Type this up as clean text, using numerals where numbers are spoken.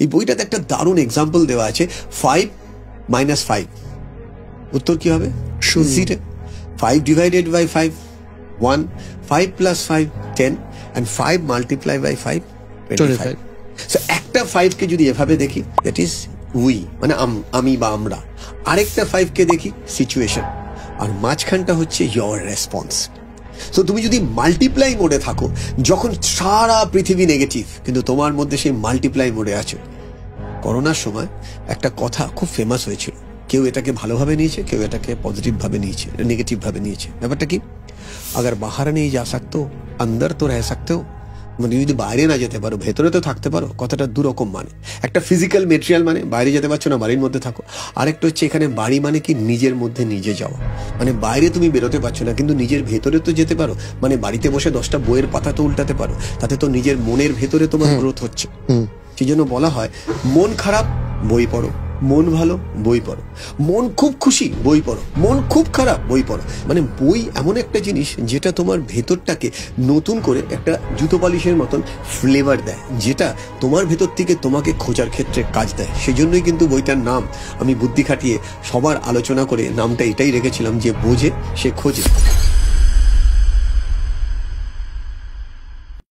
এই বইটাতে একটা দারুণ এক্সাম্পল দেওয়া আছে 5 - 5, উত্তর কি হবে? 0। 5 divided by 5 1, 5 plus 5 10 and 5 multiply by 5 25। So একটা 5 কে যদি এভাবে দেখি দ্যাট ইজ উই, মানে আমি বা আমরা। আরেকটা 5 কে দেখি সিচুয়েশন, আর মাঝখানটা হচ্ছে ইয়োর রেসপন্স। তো তুমি যদি মাল্টিপ্লাই মোডে থাকো, যখন সারা পৃথিবী নেগেটিভ কিন্তু তোমার মধ্যে সেই মাল্টিপ্লাই মোডে আছো। করোনার সময় একটা কথা খুব ফেমাস হয়েছিল, কেউ এটাকে ভালোভাবে নিয়েছে, কেউ এটাকে পজিটিভ ভাবে নিয়েছে, নেগেটিভ ভাবে নিয়েছে। ব্যাপারটা কি? আগার বাহার নেই যা সকতে হো, অন্দর তো রহ সকতে হো। মানে যদি বাইরে না যেতে পারো, ভেতরে তো থাকতে পারো। কথাটা দুরকম মানে, একটা ফিজিক্যাল মেটেরিয়াল মানে বাইরে যেতে পারছো না, বাড়ির মধ্যে থাকো। আরেকটা হচ্ছে এখানে বাড়ি মানে কি নিজের মধ্যে নিজে যাওয়া, মানে বাইরে তুমি বেরোতে পারছো না কিন্তু নিজের ভেতরে তো যেতে পারো। মানে বাড়িতে বসে 10টা বইয়ের পাতা তো উল্টাতে পারো, তাতে তো নিজের মনের ভেতরে তোমার গ্রোথ হচ্ছে। সেই জন্য বলা হয় মন খারাপ বই পড়ো, মন ভালো বই পড়ো, মন খুব খুশি বই পড়ো, মন খুব খারাপ বই পড়ো। মানে বই এমন একটা জিনিস যেটা তোমার ভেতরটাকে নতুন করে একটা জুতো পালিশের মতন ফ্লেভার দেয়, যেটা তোমার ভেতর থেকে তোমাকে খোঁজার ক্ষেত্রে কাজ দেয়। সেই জন্যই কিন্তু বইটার নাম আমি বুদ্ধি খাটিয়ে সবার আলোচনা করে নামটা এটাই রেখেছিলাম যে বোঝে সে খোঁজে।